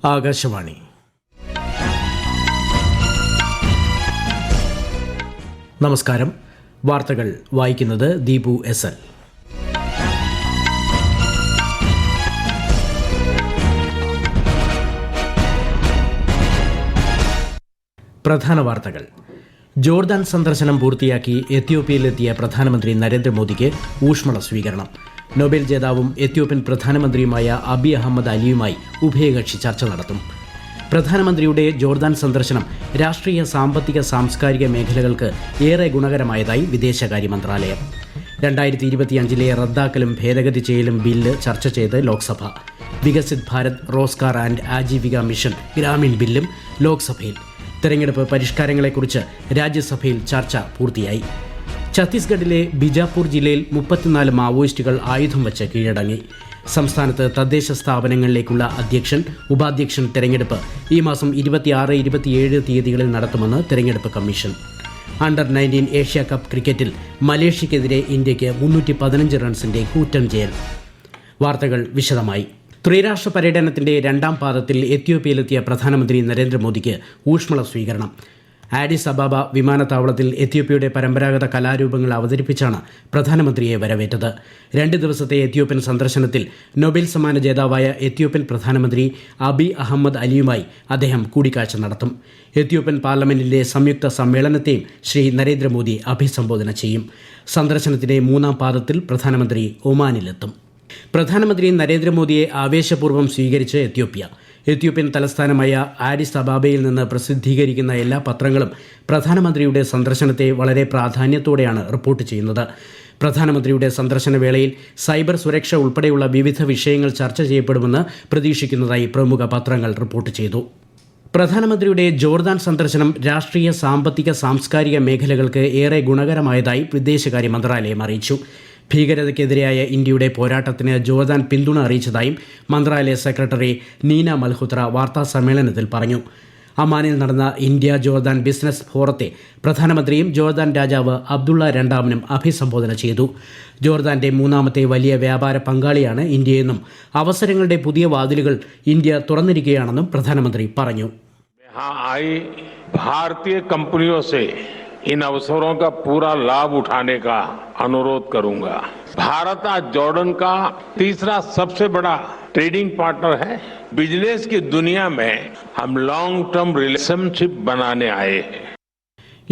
ആകാശവാണി. നമസ്കാരം. വാർത്തകൾ വായിക്കുന്നത് ദീപു എസ് എൽ. പ്രധാന വാർത്തകൾ. ജോർദാൻ സന്ദർശനം പൂർത്തിയാക്കി എത്യോപ്യയിലെത്തിയ പ്രധാനമന്ത്രി നരേന്ദ്രമോദിക്ക് ഊഷ്മള സ്വീകരണം. നൊബേൽ ജേതാവും എത്യോപ്യൻ പ്രധാനമന്ത്രിയുമായ അബി അഹമ്മദ് അലിയുമായി ഉഭയകക്ഷി ചർച്ച നടത്തും. പ്രധാനമന്ത്രിയുടെ ജോർദാൻ സന്ദർശനം രാഷ്ട്രീയ, സാമ്പത്തിക, സാംസ്കാരിക മേഖലകൾക്ക് ഏറെ ഗുണകരമായതായി വിദേശകാര്യ മന്ത്രാലയം. 2025 റദ്ദാക്കലും ഭേദഗതി ചെയ്യലും ബില്ല് ചർച്ച ചെയ്ത് ലോക്സഭ. വികസിത് ഭാരത് റോസ്ഗാർ ആൻഡ് ആജീവിക മിഷൻ ഗ്രാമീൺ ബില്ലും ലോക്സഭയിൽ. തെരഞ്ഞെടുപ്പ് പരിഷ്കാരങ്ങളെക്കുറിച്ച് രാജ്യസഭയിൽ ചർച്ച പൂർത്തിയായി. ഛത്തീസ്ഗഡിലെ ബിജാപൂർ ജില്ലയിൽ 34 മാവോയിസ്റ്റുകൾ ആയുധം വച്ച് കീഴടങ്ങി. സംസ്ഥാനത്ത് തദ്ദേശ സ്ഥാപനങ്ങളിലേക്കുള്ള അധ്യക്ഷൻ, ഉപാധ്യക്ഷൻ തെരഞ്ഞെടുപ്പ് ഈ മാസം 26, 27 തീയതികളിൽ നടത്തുമെന്ന് തെരഞ്ഞെടുപ്പ് കമ്മീഷൻ. അണ്ടർ 19 ഏഷ്യ കപ്പ് ക്രിക്കറ്റിൽ മലേഷ്യക്കെതിരെ ഇന്ത്യയ്ക്ക് 315 റൺസിന്റെ കൂറ്റൻ ജയം. വാർത്തകൾ വിശദമായി. ത്രിരാഷ്ട്ര പര്യടനത്തിന്റെ രണ്ടാം പാദത്തിൽ എത്യോപ്യയിലെത്തിയ പ്രധാനമന്ത്രി നരേന്ദ്രമോദിക്ക് ഊഷ്മള സ്വീകരണം. ആഡിസ് അബാബ വിമാനത്താവളത്തിൽ എത്യോപ്യയുടെ പരമ്പരാഗത കലാരൂപങ്ങൾ അവതരിപ്പിച്ചാണ് പ്രധാനമന്ത്രിയെ വരവേറ്റത്. 2 ദിവസത്തെ എത്യോപ്യൻ സന്ദർശനത്തിൽ നൊബേൽ സമ്മാന ജേതാവായ എത്യോപ്യൻ പ്രധാനമന്ത്രി അബി അഹമ്മദ് അലിയുമായി അദ്ദേഹം കൂടിക്കാഴ്ച നടത്തും. എത്യോപ്യൻ പാർലമെന്റിന്റെ സംയുക്ത സമ്മേളനത്തെയും ശ്രീ നരേന്ദ്രമോദി അഭിസംബോധന ചെയ്യും. സന്ദർശനത്തിന്റെ 3-ാം പാദത്തിൽ പ്രധാനമന്ത്രി ഒമാനിലെത്തും. പ്രധാനമന്ത്രി നരേന്ദ്രമോദിയെ ആവേശപൂർവ്വം സ്വീകരിച്ച് എത്യോപ്യ. എത്യോപ്യൻ തലസ്ഥാനമായ ആഡിസ് അബാബയിൽ നിന്ന് പ്രസിദ്ധീകരിക്കുന്ന എല്ലാ പത്രങ്ങളും പ്രധാനമന്ത്രിയുടെ സന്ദർശനത്തെ വളരെ പ്രാധാന്യത്തോടെയാണ് റിപ്പോർട്ട് ചെയ്യുന്നത്. പ്രധാനമന്ത്രിയുടെ സന്ദർശന വേളയിൽ സൈബർ സുരക്ഷ ഉൾപ്പെടെയുള്ള വിവിധ വിഷയങ്ങൾ ചർച്ച ചെയ്യപ്പെടുമെന്ന് പ്രതീക്ഷിക്കുന്നതായി പ്രമുഖ പത്രങ്ങൾ റിപ്പോർട്ട് ചെയ്തു. പ്രധാനമന്ത്രിയുടെ ജോർദാൻ സന്ദർശനം രാഷ്ട്രീയ, സാമ്പത്തിക, സാംസ്കാരിക മേഖലകൾക്ക് ഏറെ ഗുണകരമായതായി വിദേശകാര്യ മന്ത്രാലയം അറിയിച്ചു. ഭീകരതയ്ക്കെതിരായ ഇന്ത്യയുടെ പോരാട്ടത്തിന് ജോർദാൻ പിന്തുണ അറിയിച്ചതായും മന്ത്രാലയ സെക്രട്ടറി നീന മൽഹോത്ര വാർത്താ സമ്മേളനത്തിൽ പറഞ്ഞു. അമാനിൽ നടന്ന ഇന്ത്യ ജോർദാൻ ബിസിനസ് ഫോറത്തെ പ്രധാനമന്ത്രിയും ജോർദാൻ രാജാവ് അബ്ദുള്ള രണ്ടാമനും അഭിസംബോധന ചെയ്തു. ജോർദാന്റെ 3ാമത്തെ വലിയ വ്യാപാര പങ്കാളിയാണ് ഇന്ത്യയെന്നും അവസരങ്ങളുടെ പുതിയ വാതിലുകൾ ഇന്ത്യ തുറന്നിരിക്കുകയാണെന്നും പ്രധാനമന്ത്രി പറഞ്ഞു. भारतीय कंपनियों से इन अवसरों का पूरा लाभ उठाने का अनुरोध करूंगा. भारत आज जॉर्डन का तीसरा सबसे बड़ा ट्रेडिंग पार्टनर है. बिजनेस की दुनिया में हम लॉन्ग टर्म रिलेशनशिप बनाने आए हैं.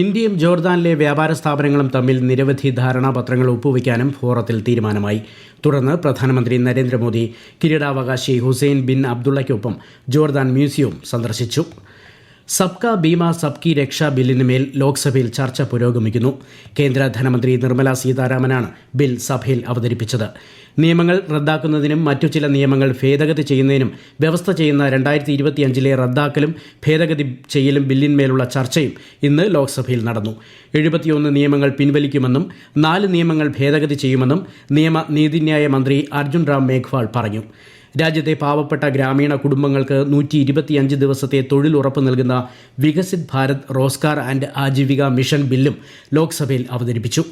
ഇന്ത്യയും ജോർദാനിലെ വ്യാപാര സ്ഥാപനങ്ങളും തമ്മിൽ നിരവധി ധാരണാപത്രങ്ങൾ ഒപ്പുവയ്ക്കാനും ഫോറത്തിൽ തീരുമാനമായി. തുടർന്ന് പ്രധാനമന്ത്രി നരേന്ദ്രമോദി കിരീടാവകാശി ഹുസൈൻ ബിൻ അബ്ദുള്ളയ്ക്കൊപ്പം ജോർദാൻ മ്യൂസിയവും സന്ദർശിച്ചു. സബ്കാ ബീമ സബ്കി രക്ഷ ബില്ലിനുമേൽ ലോക്സഭയിൽ ചർച്ച പുരോഗമിക്കുന്നു. കേന്ദ്ര ധനമന്ത്രി നിർമ്മല സീതാരാമനാണ് ബിൽ സഭയിൽ അവതരിപ്പിച്ചത്. നിയമങ്ങൾ റദ്ദാക്കുന്നതിനും മറ്റു ചില നിയമങ്ങൾ ഭേദഗതി ചെയ്യുന്നതിനും വ്യവസ്ഥ ചെയ്യുന്ന 2025 റദ്ദാക്കലും ഭേദഗതി ചെയ്യലും ബില്ലിന്മേലുള്ള ചർച്ചയും ഇന്ന് ലോക്സഭയിൽ നടന്നു. 71 നിയമങ്ങൾ പിൻവലിക്കുമെന്നും 4 നിയമങ്ങൾ ഭേദഗതി ചെയ്യുമെന്നും നിയമ നീതിന്യായ മന്ത്രി അർജുൻ റാം മേഘ്വാൾ പറഞ്ഞു. രാജ്യത്തെ പാവപ്പെട്ട ഗ്രാമീണ കുടുംബങ്ങൾക്ക് 125 ദിവസത്തെ തൊഴിൽ ഉറപ്പ് നൽകുന്ന വികസിത് ഭാരത് റോസ്ഗാർ ആൻഡ് ആജീവിക മിഷൻ ബില്ലും ലോക്സഭയിൽ അവതരിപ്പിച്ചു.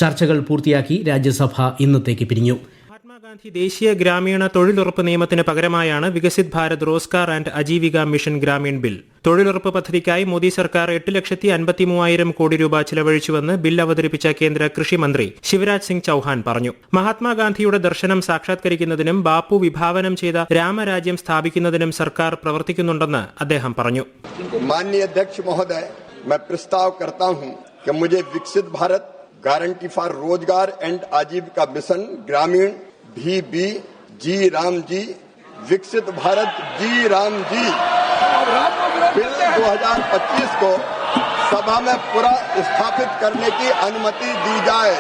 ചർച്ചകൾ പൂർത്തിയാക്കി രാജ്യസഭ ഇന്നത്തേക്ക് പിരിഞ്ഞു. മഹാത്മാഗാന്ധി ദേശീയ ഗ്രാമീണ തൊഴിലുറപ്പ് നിയമത്തിന് പകരമായാണ് Viksit Bharat Rozgar and Ajeevika mission Gramin bill. തൊഴിലുറപ്പ് പദ്ധതിക്കായി മോദി സർക്കാർ 8,53,000 കോടി രൂപ ചിലവഴിച്ചുവെന്ന് ബിൽ അവതരിപ്പിച്ച കേന്ദ്ര കൃഷി മന്ത്രി ശിവരാജ് സിംഗ് ചൌഹാൻ പറഞ്ഞു. മഹാത്മാഗാന്ധിയുടെ ദർശനം സാക്ഷാത്കരിക്കുന്നതിനും ബാപ്പു വിഭാവനം ചെയ്ത രാമരാജ്യം സ്ഥാപിക്കുന്നതിനും സർക്കാർ പ്രവർത്തിക്കുന്നുണ്ടെന്ന് അദ്ദേഹം പറഞ്ഞു. മാനനീയ അധ്യക്ഷ മഹോദയ, मैं प्रस्ताव करता हूं कि मुझे विकसित भारत गारंटी फॉर रोजगार एंड आजीविका मिशन ग्रामीण भी जी राम जी विकसित भारत जी राम जी बिल 2025 को सभा में पूरा स्थापित करने की अनुमति दी जाए.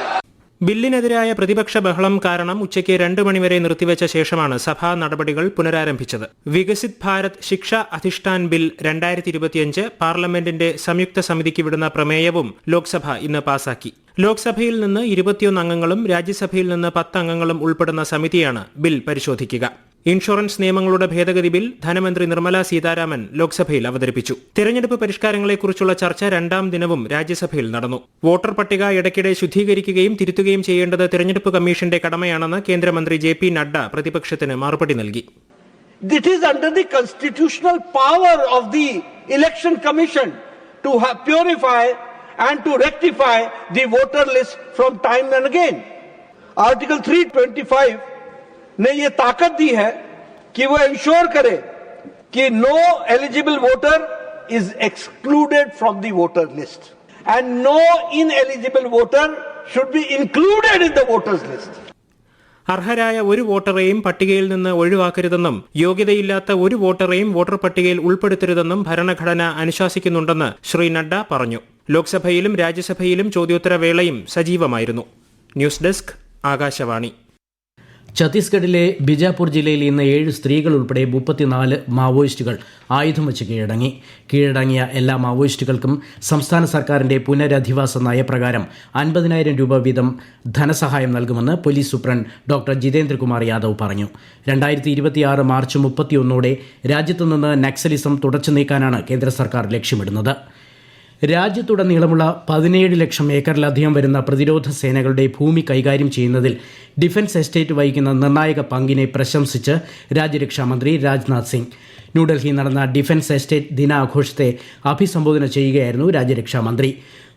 ബില്ലിനെതിരായ പ്രതിപക്ഷ ബഹളം കാരണം ഉച്ചയ്ക്ക് 2 മണിവരെ നിർത്തിവെച്ച ശേഷമാണ് സഭാ നടപടികൾ പുനരാരംഭിച്ചത്. വികസിത് ഭാരത് ശിക്ഷ അധിഷ്ഠാൻ ബിൽ 2025 പാർലമെന്റിന്റെ സംയുക്ത സമിതിക്ക് വിടുന്ന പ്രമേയവും ലോക്സഭ ഇന്ന് പാസാക്കി. ലോക്സഭയിൽ നിന്ന് 21 അംഗങ്ങളും രാജ്യസഭയിൽ നിന്ന് 10 അംഗങ്ങളും ഉൾപ്പെടുന്ന സമിതിയാണ് ബിൽ പരിശോധിക്കുക. ഇൻഷുറൻസ് നിയമങ്ങളുടെ ഭേദഗതി ബിൽ ധനമന്ത്രി നിർമ്മല സീതാരാമൻ ലോക്സഭയിൽ അവതരിപ്പിച്ചു. തെരഞ്ഞെടുപ്പ് പരിഷ്കാരങ്ങളെക്കുറിച്ചുള്ള ചർച്ച 2ാം ദിനവും രാജ്യസഭയിൽ നടന്നു. വോട്ടർ പട്ടിക ഇടയ്ക്കിടെ ശുദ്ധീകരിക്കുകയും തിരുത്തുകയും ചെയ്യേണ്ടത് തെരഞ്ഞെടുപ്പ് കമ്മീഷന്റെ കടമയാണെന്ന് കേന്ദ്രമന്ത്രി JP നഡ്ഡ പ്രതിപക്ഷത്തിന് മറുപടി നൽകി. It is under the constitutional power of the Election Commission to purify and to rectify the voter list from time and again. Article 325 ने ये ताकत दी है कि वो इंश्योर करे कि no eligible voter is excluded from the voter list and no ineligible voter should be included in the voters list. അർഹരായ ഒരു വോട്ടറെയും പട്ടികയിൽ നിന്ന് ഒഴിവാക്കരുതെന്നും യോഗ്യതയില്ലാത്ത ഒരു വോട്ടറെയും വോട്ടർ പട്ടികയിൽ ഉൾപ്പെടുത്തരുതെന്നും ഭരണഘടന അനുശാസിക്കുന്നുണ്ടെന്ന് ശ്രീ നഡ്ഡ പറഞ്ഞു. ലോക്സഭയിലും രാജ്യസഭയിലും ചോദ്യോത്തരവേളയും സജീവമായിരുന്നു. News desk, Akashvani. ഛത്തീസ്ഗഡിലെ ബിജാപൂർ ജില്ലയിൽ ഇന്ന് 7 സ്ത്രീകൾ ഉൾപ്പെടെ 34 മാവോയിസ്റ്റുകൾ ആയുധം വച്ച് കീഴടങ്ങിയ എല്ലാ മാവോയിസ്റ്റുകൾക്കും സംസ്ഥാന സർക്കാരിന്റെ പുനരധിവാസ നയപ്രകാരം 50,000 രൂപ വീതം ധനസഹായം നൽകുമെന്ന് police superintendent doctor Jithendrakumar Yadav പറഞ്ഞു. 2026 മാർച്ച് 31 രാജ്യത്തു നിന്ന് നക്സലിസം തുടച്ചു നീക്കാനാണ് കേന്ദ്ര സർക്കാർ ലക്ഷ്യമിടുന്നത്. രാജ്യത്തുടനീളമുള്ള 17 ലക്ഷം ഏക്കറിലധികം വരുന്ന പ്രതിരോധ സേനകളുടെ ഭൂമി കൈകാര്യം ചെയ്യുന്നതിൽ ഡിഫൻസ് എസ്റ്റേറ്റ് വഹിക്കുന്ന നിർണായക പങ്കിനെ പ്രശംസിച്ച് രാജ്യരക്ഷാമന്ത്രി രാജ്നാഥ് സിംഗ്. ന്യൂഡൽഹിയിൽ നടന്ന ഡിഫൻസ് എസ്റ്റേറ്റ് ദിനാഘോഷത്തെ അഭിസംബോധന ചെയ്യുകയായിരുന്നു രാജ്യരക്ഷാമന്ത്രി.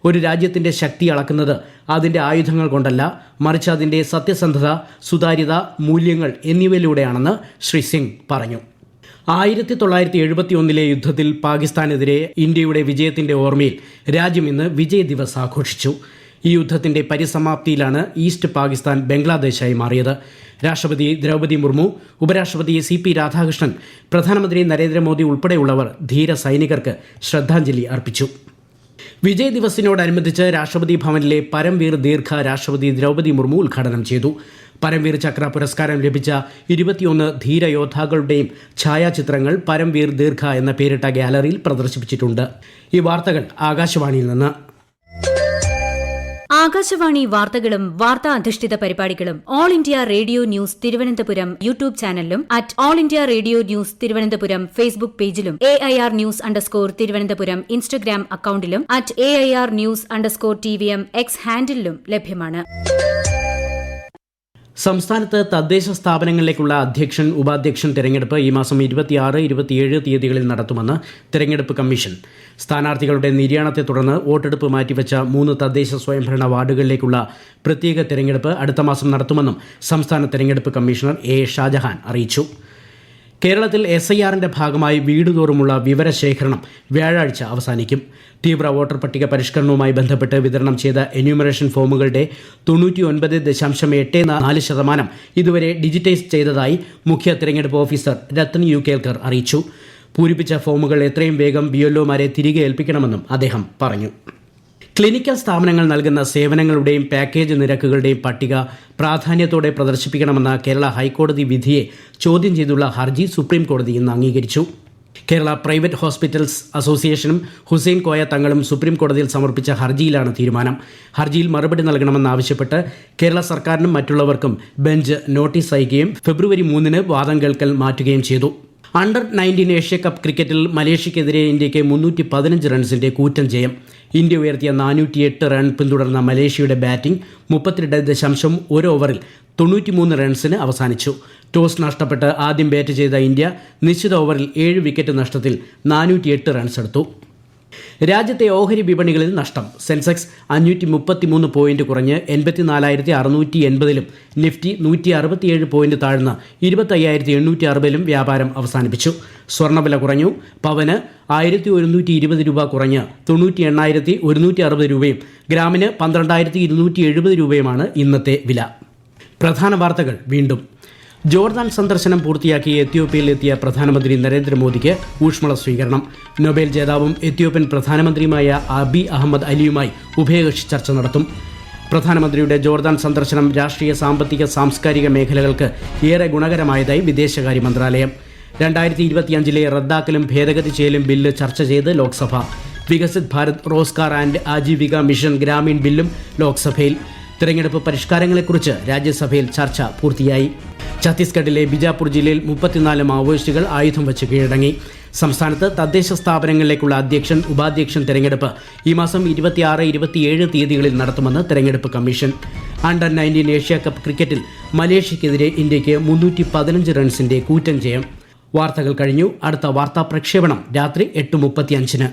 ഒരു രാജ്യത്തിന്റെ ശക്തി അളക്കുന്നത് അതിന്റെ ആയുധങ്ങൾ കൊണ്ടല്ല, മറിച്ച് അതിന്റെ സത്യസന്ധത, സുതാര്യത, മൂല്യങ്ങൾ എന്നിവയിലൂടെയാണെന്ന് ശ്രീ സിംഗ് പറഞ്ഞു. 1971 യുദ്ധത്തിൽ പാകിസ്ഥാനെതിരെ ഇന്ത്യയുടെ വിജയത്തിന്റെ ഓർമ്മയിൽ രാജ്യം ഇന്ന് വിജയ് ദിവസ് ആഘോഷിച്ചു. ഈ യുദ്ധത്തിന്റെ പരിസമാപ്തിയിലാണ് ഈസ്റ്റ് പാകിസ്ഥാൻ ബംഗ്ലാദേശായി മാറിയത്. രാഷ്ട്രപതി ദ്രൗപദി മുർമു, ഉപരാഷ്ട്രപതി CP രാധാകൃഷ്ണൻ, പ്രധാനമന്ത്രി നരേന്ദ്രമോദി ഉൾപ്പെടെയുള്ളവർ ധീര സൈനികർക്ക് ശ്രദ്ധാഞ്ജലി അർപ്പിച്ചു. വിജയ് ദിവസിനോടനുബന്ധിച്ച് രാഷ്ട്രപതി ഭവനിലെ പരംവീർ ദീർഘ രാഷ്ട്രപതി ദ്രൗപദി മുർമു ഉദ്ഘാടനം ചെയ്തു. പരംവീർ ചക്ര പുരസ്കാരം ലഭിച്ച 21 ധീരയോദ്ധാക്കളുടെയും ഛായാചിത്രങ്ങൾ പരംവീർ ദീർഘ എന്ന പേരിട്ട ഗാലറിയിൽ പ്രദർശിപ്പിച്ചിട്ടുണ്ട്. ഈ വാർത്തകൾ ആകാശവാണിയിൽ നിന്ന്. ആകാശവാണി വാർത്തകളും വാർത്താ അധിഷ്ഠിത പരിപാടികളും All India Radio News Thiruvananthapuram YouTube ചാനലിലും @All India Radio News Thiruvananthapuram Facebook പേജിലും AIR ന്യൂസ് _തിരുവനന്തപുരം ഇൻസ്റ്റഗ്രാം അക്കൌണ്ടിലും @AIR ന്യൂസ് _TVM X ഹാൻഡിലും ലഭ്യമാണ്. സംസ്ഥാനത്ത് തദ്ദേശ സ്ഥാപനങ്ങളിലേക്കുള്ള അധ്യക്ഷൻ, ഉപാധ്യക്ഷൻ തെരഞ്ഞെടുപ്പ് ഈ മാസം 26, 27 തീയതികളിൽ നടത്തുമെന്ന് തെരഞ്ഞെടുപ്പ് കമ്മീഷൻ. സ്ഥാനാർത്ഥികളുടെ നിര്യാണത്തെ തുടർന്ന് വോട്ടെടുപ്പ് മാറ്റിവെച്ച 3 തദ്ദേശ സ്വയംഭരണ വാർഡുകളിലേക്കുള്ള പ്രത്യേക തെരഞ്ഞെടുപ്പ് അടുത്ത മാസം നടത്തുമെന്നും സംസ്ഥാന തെരഞ്ഞെടുപ്പ് കമ്മീഷണർ A. ഷാജഹാൻ അറിയിച്ചു. കേരളത്തിൽ SIRന്റെ ഭാഗമായി വീടുതോറുമുള്ള വിവരശേഖരണം വ്യാഴാഴ്ച അവസാനിക്കും. തീവ്ര വോട്ടർ പട്ടിക പരിഷ്കരണവുമായി ബന്ധപ്പെട്ട് വിതരണം ചെയ്ത എന്യൂമറേഷൻ ഫോമുകളുടെ 99.84% ഇതുവരെ ഡിജിറ്റൈസ് ചെയ്തതായി മുഖ്യ തെരഞ്ഞെടുപ്പ് ഓഫീസർ രത്തൻ യു കേൽക്കർ അറിയിച്ചു. പൂരിപ്പിച്ച ഫോമുകൾ എത്രയും വേഗം BLOമാരെ തിരികെ ഏൽപ്പിക്കണമെന്നും അദ്ദേഹം പറഞ്ഞു. ക്ലിനിക്കൽ സ്ഥാപനങ്ങൾ നൽകുന്ന സേവനങ്ങളുടെയും പാക്കേജ് നിരക്കുകളുടെയും പട്ടിക പ്രാധാന്യത്തോടെ പ്രദർശിപ്പിക്കണമെന്ന കേരള ഹൈക്കോടതി വിധിയെ ചോദ്യം ചെയ്തുള്ള ഹർജി സുപ്രീം കോടതി ഇന്ന് അംഗീകരിച്ചു. കേരള പ്രൈവറ്റ് ഹോസ്പിറ്റൽസ് അസോസിയേഷനും ഹുസൈൻ കോയ തങ്ങളും സുപ്രീം കോടതിയിൽ സമർപ്പിച്ച ഹർജിയിലാണ് തീരുമാനം. ഹർജിയിൽ മറുപടി നൽകണമെന്നാവശ്യപ്പെട്ട് കേരള സർക്കാരിനും മറ്റുള്ളവർക്കും ബെഞ്ച് നോട്ടീസ് അയക്കുകയും ഫെബ്രുവരി 3 വാദം കേൾക്കൽ മാറ്റുകയും ചെയ്തു. അണ്ടർ-19 ഏഷ്യാകപ്പ് ക്രിക്കറ്റിൽ മലേഷ്യക്കെതിരെ ഇന്ത്യയ്ക്ക് 315 റൺസിന്റെ കൂറ്റൻ ജയം. ഇന്ത്യ ഉയർത്തിയ 408 റൺ പിന്തുടർന്ന മലേഷ്യയുടെ ബാറ്റിംഗ് 32.1 ഓവറിൽ 93 റൺസിന് അവസാനിച്ചു. ടോസ് നഷ്ടപ്പെട്ട് ആദ്യം ബാറ്റ് ചെയ്ത ഇന്ത്യ നിശ്ചിത ഓവറിൽ 7 വിക്കറ്റ് നഷ്ടത്തിൽ 408 റൺസ് എടുത്തു. രാജ്യത്തെ ഓഹരി വിപണികളിൽ നഷ്ടം. സെൻസെക്സ് 533 പോയിന്റ് കുറഞ്ഞ് 84,680-ലും നിഫ്റ്റി 167 പോയിന്റ് താഴ്ന്ന് 25,860-ലും വ്യാപാരം അവസാനിപ്പിച്ചു. സ്വർണ്ണവില കുറഞ്ഞു. പവന് 1,120 രൂപ കുറഞ്ഞ് 98,160 രൂപയും ഗ്രാമിന് 12,270 രൂപയുമാണ് ഇന്നത്തെ വില. പ്രധാന വാർത്തകൾ വീണ്ടും. ജോർദാൻ സന്ദർശനം പൂർത്തിയാക്കി എത്യോപ്യയിലെത്തിയ പ്രധാനമന്ത്രി നരേന്ദ്രമോദിക്ക് ഊഷ്മള സ്വീകരണം. നൊബേൽ ജേതാവും എത്യോപ്യൻ പ്രധാനമന്ത്രിയുമായ അബി അഹമ്മദ് അലിയുമായി ഉഭയകക്ഷി ചർച്ച നടത്തും. പ്രധാനമന്ത്രിയുടെ ജോർദാൻ സന്ദർശനം രാഷ്ട്രീയ, സാമ്പത്തിക, സാംസ്കാരിക മേഖലകൾക്ക് ഏറെ ഗുണകരമായതായി വിദേശകാര്യ മന്ത്രാലയം. 2025 റദ്ദാക്കലും ഭേദഗതി ചെയ്യലും ബില്ല് ചർച്ച ചെയ്ത് ലോക്സഭ. വികസിത് ഭാരത് റോസ്ഗാർ ആൻഡ് ആജീവിക മിഷൻ ഗ്രാമീൺ ബില്ലും ലോക്സഭയിൽ. തെരഞ്ഞെടുപ്പ് പരിഷ്കാരങ്ങളെക്കുറിച്ച് രാജ്യസഭയിൽ ചർച്ച പൂർത്തിയായി. ഛത്തീസ്ഗഡിലെ ബിജാപൂർ ജില്ലയിൽ 34 മാവോയിസ്റ്റുകൾ ആയുധം വച്ച് കീഴടങ്ങി. സംസ്ഥാനത്ത് തദ്ദേശ സ്ഥാപനങ്ങളിലേക്കുള്ള അധ്യക്ഷൻ, ഉപാധ്യക്ഷൻ തെരഞ്ഞെടുപ്പ് ഈ മാസം 26, 27 തീയതികളിൽ നടത്തുമെന്ന് തെരഞ്ഞെടുപ്പ് കമ്മീഷൻ. അണ്ടർ-19 ഏഷ്യാകപ്പ് ക്രിക്കറ്റിൽ മലേഷ്യക്കെതിരെ ഇന്ത്യയ്ക്ക് 315 റൺസിന്റെ കൂറ്റൻ ജയം. വാർത്തകൾ കഴിഞ്ഞു. അടുത്ത വാർത്താ പ്രക്ഷേപണം രാത്രി 8:35.